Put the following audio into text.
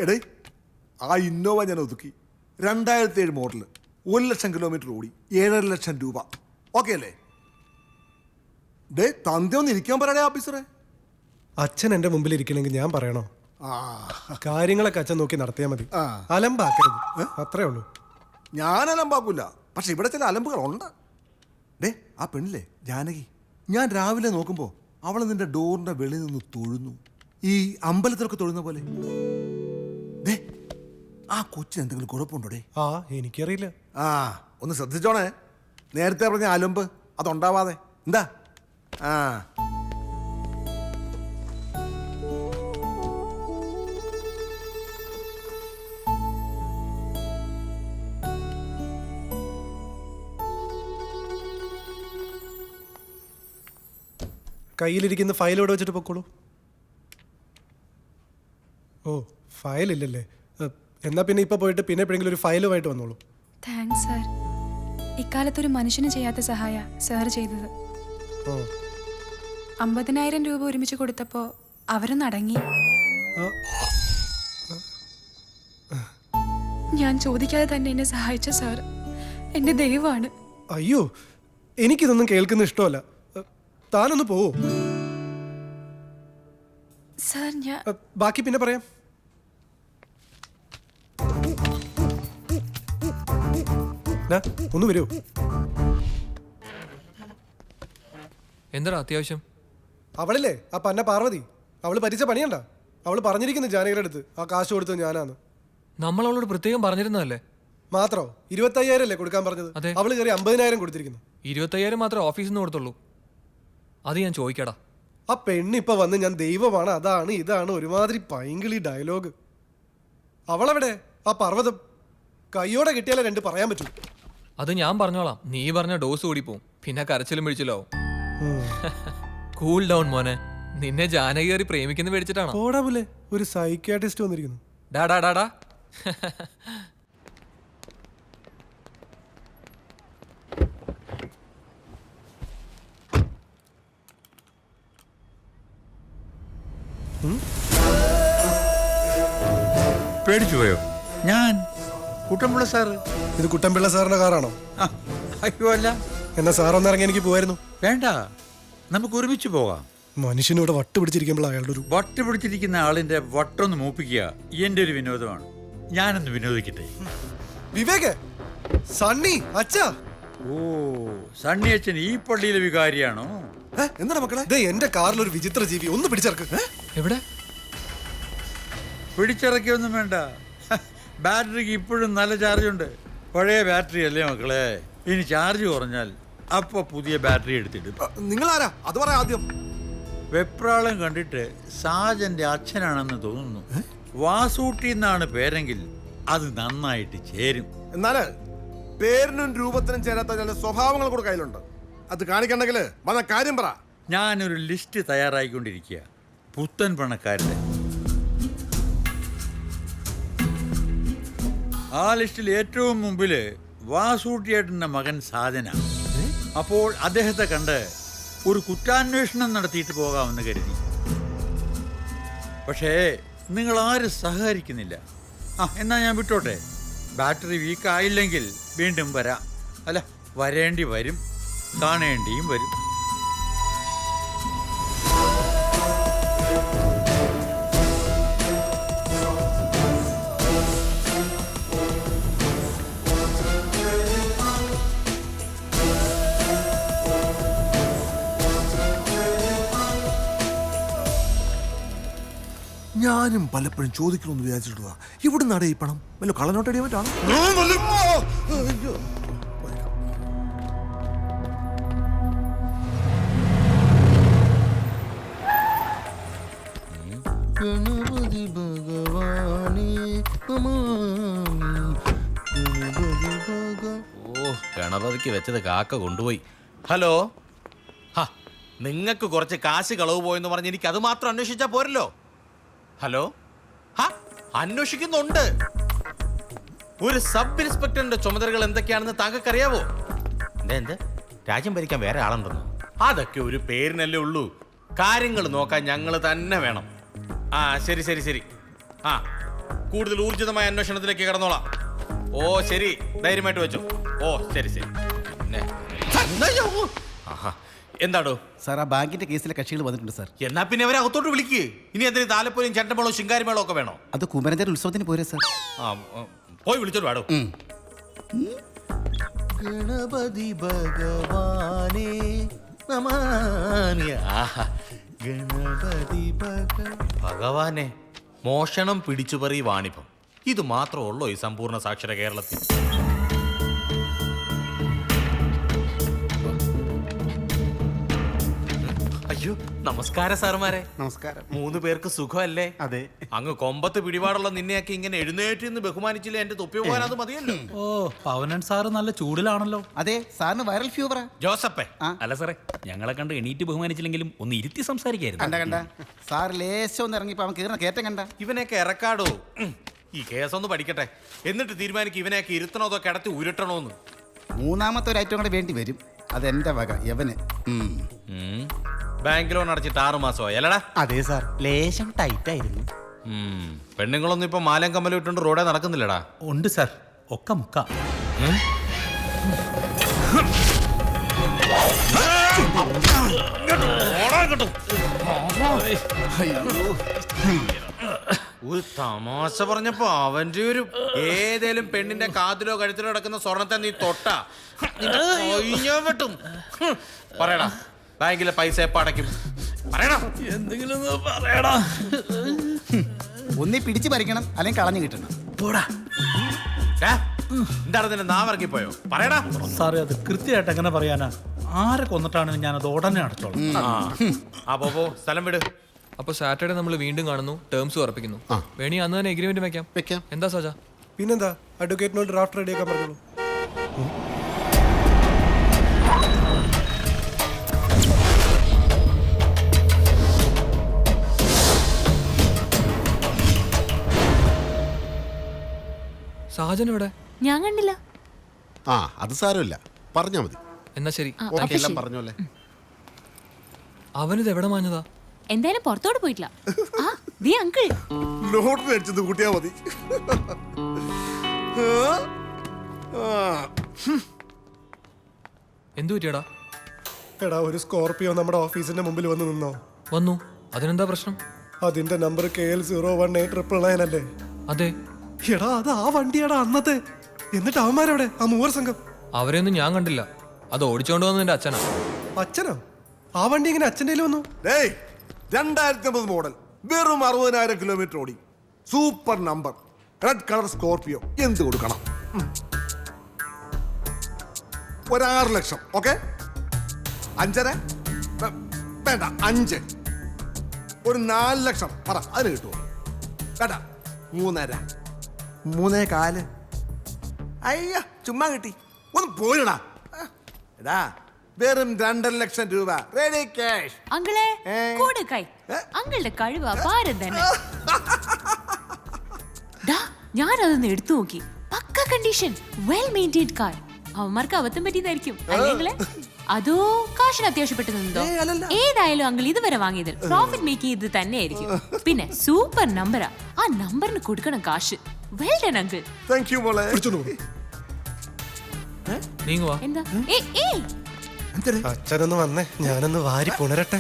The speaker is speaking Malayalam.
എടേ ആ ഇന്നോവ ഞാൻ ഒതുക്കി 2007 മോഡൽ 1,00,000 കിലോമീറ്റർ ഓടി 7.5 ലക്ഷം രൂപ. ഓക്കെ അല്ലേ? ഡേ തന്തെ ഒന്ന് ഇരിക്കാൻ പറയടേ ഓഫീസറെ. അച്ഛൻ എൻ്റെ മുമ്പിൽ ഇരിക്കണമെങ്കിൽ ഞാൻ പറയണോ? ആ കാര്യങ്ങളൊക്കെ അച്ഛൻ നോക്കി നടത്തിയാൽ മതി. അലമ്പാക്കരുത്, അത്രേ ഉള്ളൂ. ഞാൻ അലമ്പാക്കൂല, പക്ഷെ ഇവിടെ ചില അലമ്പുകളുണ്ട്. ഡേ ആ പെണ്ണില്ലേ ജാനകി, ഞാൻ രാവിലെ നോക്കുമ്പോൾ അവൾ നിന്റെ ഡോറിന്റെ വെളിയിൽ നിന്ന് തൊഴുന്നു, ഈ അമ്പലത്തിലൊക്കെ തൊഴുന്ന പോലെ. ഡേ ആ കൊച്ചിന് എന്തെങ്കിലും കുഴപ്പമുണ്ടോ? ഡേ എനിക്കറിയില്ല. ഒന്ന് ശ്രദ്ധിച്ചോണേ, നേരത്തെ പറഞ്ഞ അലമ്പ് അതുണ്ടാവാതെ. എന്താ കയ്യിലിരിക്കുന്ന ഫയലോട് വെച്ചിട്ട് പൊക്കോളൂ. ഓ ഫയലില്ലല്ലേ? എന്നാ പിന്നെ ഇപ്പൊ പോയിട്ട് പിന്നെ എപ്പോഴെങ്കിലും ഒരു ഫയലുമായിട്ട് വന്നോളൂ. Thanks sir. ഇക്കാലത്തൊരു മനുഷ്യന് ചെയ്യാത്ത സഹായ സാർ ചെയ്തത്. 50,000 രൂപ ഒരുമിച്ച് കൊടുത്തപ്പോ അവരൊന്ന് അടങ്ങി. ഞാൻ ചോദിക്കാതെ തന്നെ എന്നെ സഹായിച്ച സാർ എന്റെ ദൈവമാണ്. അയ്യോ എനിക്കിതൊന്നും കേൾക്കുന്ന ഇഷ്ടമല്ല. താനൊന്ന് പോവോ? സാർ ഞാൻ ബാക്കി പിന്നെ പറയാം. ഒന്ന് വരൂ. എന്താ അത്യാവശ്യം? അവളില്ലേ ആ പന്ന പാർവതി, അവള് പരിച്ച പണിയണ്ട. അവള് പറഞ്ഞിരിക്കുന്നു ജാനകിയുടെ അടുത്ത് ആ കാശ് കൊടുത്തത് ഞാനാന്ന്. നമ്മൾ അവളോട് പ്രത്യേകം പറഞ്ഞിരുന്നതല്ലേ? മാത്രോ? 25,000 അല്ലേ കൊടുക്കാൻ പറഞ്ഞത്? അവള് കയറി 50,000 കൊടുത്തിരിക്കുന്നു. 25,000 മാത്രമേ ഓഫീസിൽ നിന്ന് കൊടുത്തുള്ളൂ. അത് ഞാൻ ചോദിക്കടാ. ആ പെണ്ണിപ്പൊ വന്ന് ഞാൻ ദൈവമാണ് അതാണ് ഇതാണ് ഒരുമാതിരി പൈങ്കിളി ഡയലോഗ്. അവളെവിടെ ആ പർവ്വതം? കയ്യോടെ കിട്ടിയാലേ 2 പറയാൻ പറ്റൂ. അത് ഞാൻ പറഞ്ഞോളാം. നീ പറഞ്ഞ ഡോസ് കൂടി പോവും, പിന്നെ കരച്ചിലും പിടിച്ചില്ലോ. കൂൾ ഡൗൺ മോനെ. നിന്നെ ജാനകി കയറി പ്രേമിക്കുന്ന പേടിച്ചിട്ടാണോ? പോടാ പോലെ ഒരു സൈക്യാട്രിസ്റ്റ് വന്നിരിക്കുന്നു. ഡാടാ ഡാടാ പേടിച്ചു പോയോ? ഞാൻ കുട്ടമ്പിള്ള സാറ്. ഇത് കുട്ടമ്പിള്ള സാറിന്റെ കാറാണോ? അയ്യോ അല്ല. എന്നാ സാറൊന്ന് ഇറങ്ങി എനിക്ക് പോവായിരുന്നു. വേണ്ട, നമുക്ക് ഒരുമിച്ച് പോകാം. മനുഷ്യനിവിടെ വട്ട് പിടിച്ചിരിക്കുമ്പോൾ അയാളുടെ ഒരു വട്ട് പിടിച്ചിരിക്കുന്ന ആളിന്റെ വട്ടൊന്ന് മൂപ്പിക്കുക എന്റെ ഒരു വിനോദമാണ്. ഞാനൊന്ന് വിനോദിക്കട്ടെ. വിവേക്, സണ്ണി, അച്ഛാ. ഓ, സണ്ണി അച്ഛൻ ഈ പള്ളിയിലെ വികാരിയാണോ? എന്താ മക്കളെ? എന്റെ കാറിൽ ഒരു വിചിത്ര ജീവി, ഒന്ന് പിടിച്ചിറക്ക്. എവിടെ? പിടിച്ചിറക്കിയൊന്നും വേണ്ട. ബാറ്ററിക്ക് ഇപ്പോഴും നല്ല ചാർജ് ഉണ്ട്. പഴയ ബാറ്ററി അല്ലേ മക്കളെ? ഇനി ചാർജ് കുറഞ്ഞാൽ അപ്പൊ പുതിയ ബാറ്ററി എടുത്തിടും. നിങ്ങളാരാ അത് പറയാ ആദ്യം. വെപ്രാളം കണ്ടിട്ട് സാജന്റെ അച്ഛനാണെന്ന് തോന്നുന്നു. വാസൂട്ടി എന്നാണ് പേരെങ്കിൽ അത് നന്നായിട്ട് ചേരും. എന്നാല് പേരിനും രൂപത്തിനും ചേരാത്ത ചില സ്വഭാവങ്ങൾ കൂടെ കയ്യിലുണ്ട്. അത് കാണിക്കണ്ടെങ്കിൽ വന്ന കാര്യം പറ. ഞാനൊരു ലിസ്റ്റ് തയ്യാറായിക്കൊണ്ടിരിക്കുക, പുത്തൻ പണക്കാരുടെ. ആ ലിസ്റ്റിൽ ഏറ്റവും മുമ്പില് വാസൂട്ടിയേട്ടൻ്റെ മകൻ സാജന. അപ്പോൾ അദ്ദേഹത്തെ കണ്ട് ഒരു കുറ്റാന്വേഷണം നടത്തിയിട്ട് പോകാമെന്ന് കരുതി. പക്ഷേ നിങ്ങൾ ആരും സഹകരിക്കുന്നില്ല. എന്നാ ഞാൻ വിട്ടോട്ടെ. ബാറ്ററി വീക്കായില്ലെങ്കിൽ വീണ്ടും വരാം. അല്ല, വരേണ്ടി വരും, കാണേണ്ടിയും വരും. ഞാനും പലപ്പോഴും ചോദിക്കണമെന്ന് വിചാരിച്ചിട്ടുള്ളതാ, ഇവിടെ നട ഈ പണം വല്ല കള്ളനോട്ടടിയാൻ പറ്റാണ്. ഗണപതി ഭഗവാനേ ഓ, ഗണപതിക്ക് വെച്ചത് കാക്ക കൊണ്ടുപോയി. ഹലോ, നിങ്ങൾക്ക് കുറച്ച് കാശ് കളവ് പോയെന്ന് പറഞ്ഞ് എനിക്ക് അത് മാത്രം അന്വേഷിച്ചാൽ പോരല്ലോ. ഹലോ, അന്വേഷിക്കുന്നുണ്ട്. ഒരു സബ് ഇൻസ്പെക്ടറിന്റെ ചുമതലകൾ എന്തൊക്കെയാണെന്ന് താങ്കൾക്കറിയാവോ? എന്ത് രാജ്യം ഭരിക്കാൻ വേറെ ആളുണ്ടെന്നോ? അതൊക്കെ ഒരു പേരിനല്ലേ ഉള്ളൂ. കാര്യങ്ങൾ നോക്കാൻ ഞങ്ങൾ തന്നെ വേണം. ശരി ശരി ശരി. കൂടുതൽ ഊർജിതമായ അന്വേഷണത്തിലേക്ക് കടന്നോളാം. ഓ ശരി, ധൈര്യമായിട്ട് വെച്ചോ. ഓ ശരി ശരി. പിന്നെ ആഹാ, എന്താടോ? സാർ ആ ബാങ്കിന്റെ കേസിലെ കക്ഷികൾ വന്നിട്ടുണ്ട് സാർ. എന്നാ പിന്നെ അവരെ അകത്തോട്ട് വിളിക്ക്. ഇനി എന്തിനു താലപ്പൊലിയും ചെണ്ടമേളവും ശിങ്കാരിമേളവും ഒക്കെ വേണോ? അത് കുമരഞ്ചേരി ഉത്സവത്തിന് പോരെ സാർ. പോയി വിളിച്ചോട്ട് വാടോ. ഗണപതി ഭഗവാനേ നമാമി. ആഹാ, ഗണപതി ഭഗവാനെ. മോഷണം പിടിച്ചുപറി വാണിഭം, ഇത് മാത്രമുള്ളോ ഈ സമ്പൂർണ്ണ സാക്ഷര കേരളത്തിൽ? അയ്യോ നമസ്കാരം സാറുമാരെ. നമസ്കാരം. 3 പേർക്ക് സുഖമല്ലേ? അതെ. അങ്ങ് കൊമ്പത്ത് പിടിപാടുള്ള നിന്നെയൊക്കെ ഇങ്ങനെ എഴുന്നേറ്റ് നിന്ന് ബഹുമാനിച്ചില്ല എന്റെ തൊപ്പി പോകാൻ അത് മതിയല്ലോ. ഓ പവനൻ സാറ് നല്ല ചൂടിലാണല്ലോ. അതെ, സാറിന് വൈറൽ ഫീവറാ. ജോസപ്പേ, അല്ല സാറേ, ഞങ്ങളെ കണ്ട് എണീറ്റ് ബഹുമാനിച്ചില്ലെങ്കിലും ഒന്ന് ഇരുത്തി സംസാരിക്കായിരുന്നു. കണ്ട സാർ ലേശം ഒന്ന് ഇറങ്ങിപ്പോ അവൻ കീറുന്ന കയറ്റം കണ്ട. ഇവനെയൊക്കെ ഇറക്കാടോ. ഈ കേസൊന്ന് പഠിക്കട്ടെ, എന്നിട്ട് തീരുമാനിക്കും ഇവനെയൊക്കെ ഇരുത്തണോ അതോ കിടത്തി ഉരുട്ടണോന്ന്. മൂന്നാമത്തെ ഒരു ഐറ്റം കൂടെ വേണ്ടി വരും. അതെന്റെ വക യവന്. ബാങ്ക് ലോൺ അടച്ചിട്ട് 6 മാസമായി അല്ലടാ? അതെ സാർ, ലേശം ടൈറ്റ് ആയിരുന്നു. പെണ്ണുങ്ങളൊന്നും ഇപ്പൊ മാലം കമ്മലും ഇട്ടുകൊണ്ട് റോഡേ നടക്കുന്നില്ലടാ. ഉണ്ട് സാർ, ഒക്കെ മുക്ക. ഒരു തമാശ പറഞ്ഞപ്പോ അവന്റെ ഒരു ഏതേലും പെണ്ണിന്റെ കാതിലോ കഴുത്തിലോ കിടക്കുന്ന സ്വർണത്തെ നീ തൊട്ടാ വെട്ടും. പറയടാ, ബാങ്കിലെ പൈസ എപ്പ അടയ്ക്കും? പറയടാ, എന്തെങ്കിലും പറയടാ. ഒന്നി പിടിച്ചു പറിക്കണം, അല്ലെങ്കിൽ കളഞ്ഞു കിട്ടണം. പോടാ. എന്താണ് നിന്റെ നാവിറക്കിപ്പോയോ? പറയടാ. സാറേ, അത് കൃത്യമായിട്ട് എങ്ങനെ പറയാനാ? ആരെ കൊന്നിട്ടാണെങ്കിലും ഞാനത് ഉടനെ അടച്ചോളാം. പോ സ്ഥലം വിട്. അപ്പൊ സാറ്റർഡേ നമ്മൾ വീണ്ടും കാണുന്നു, ടേംസ് ഉറപ്പിക്കുന്നു. വേണി അന്ന് തന്നെ എഗ്രിമെന്റ് വെക്കാം. എന്താ സജ? പിന്നെന്താ, അഡ്വക്കേറ്റിനോട് ഡ്രാഫ്റ്റ് റെഡിയാക്കാൻ പറഞ്ഞോളൂ. സാജൻ ഇവിടെ? ഞാൻ കണ്ടില്ല. ആ അത് സാരമില്ല, പറഞ്ഞാ മതി. എന്നാ ശരി. ഓക്കെ, എല്ലാം പറഞ്ഞോല്ലേ. അവനിത് എവിടെ മാഞ്ഞതാ? എന്തായാലും പുറത്തോട്ട് പോയിട്ടില്ല. ആ ദേ അങ്കിൾ. ലോട്ടറി അടിച്ചത് കൂട്ടിയാ മതി. എന്തു പറ്റിയടാ? എടാ, ഒരു സ്കോർപിയോ നമ്മുടെ ഓഫീസിന്റെ മുമ്പിൽ വന്ന് നിന്നോ? വന്നു. അതിനെന്താ പ്രശ്നം? അതിന്റെ നമ്പർ KL018999 അല്ലേ? അതെ. എടാ, അത് ആ വണ്ടിയാടാ അന്നത്തെ. എന്നിട്ട് അവന്മാരെവിടെ? ആ 3 സംഘം. അവരെയൊന്നും ഞാൻ കണ്ടില്ല. അത് ഓടിച്ചോണ്ട് വന്നത് എന്റെ അച്ഛനാ. അച്ഛനോ? ആ വണ്ടി ഇങ്ങനെ അച്ഛൻ്റെ കയ്യിൽ വന്നു? 2009 മോഡൽ, വെറും 60,000 കിലോമീറ്റർ ഓടി, super number, red colour Scorpio. എന്ത് കൊടുക്കണം? ഒരു 6 ലക്ഷം. ഓക്കെ, 5.5 വേണ്ട, 5. ഒരു 4 ലക്ഷം പറ, അതിന് കിട്ടുമോ? വേണ്ട, 3.5, 3.4. അയ്യ, ചുമ്മാ കിട്ടി. ഒന്ന് പോയിടാ. എടാ, വെറും 2.5 ലക്ഷം രൂപ റെഡി ക്യാഷ്. അങ്കിളെ കൂടെ കൈ. അങ്കിളുടെ കഴിവ് അപാരം തന്നെ. ഞാനതൊന്ന് എടുത്തു നോക്കി. പക്ക കണ്ടീഷൻ, വെൽ മെയിൻറ്റെയിൻഡ് കാർ. അവന്മാർക്ക് അബദ്ധം പറ്റിയതായിരിക്കും അല്ലേ? അതോ കാശിന് അത്യാവശ്യപ്പെട്ടു നിന്നോ? ഏതായാലും അങ്കിൾ ഇതുവരെ വാങ്ങിയതിൽ പ്രോഫിറ്റ് മേക്ക് ചെയ്ത് തന്നെയായിരിക്കും. പിന്നെ സൂപ്പർ നമ്പറാ. ആ നമ്പറിന് കൊടുക്കണം കാശ്. Well done uncle. Thank you മോളെ. നീങ്ങുവാ. എന്താ? ഏയ് അച്ഛനൊന്ന് വന്നേ, ഞാനൊന്ന് വാരി പുണരട്ടെ.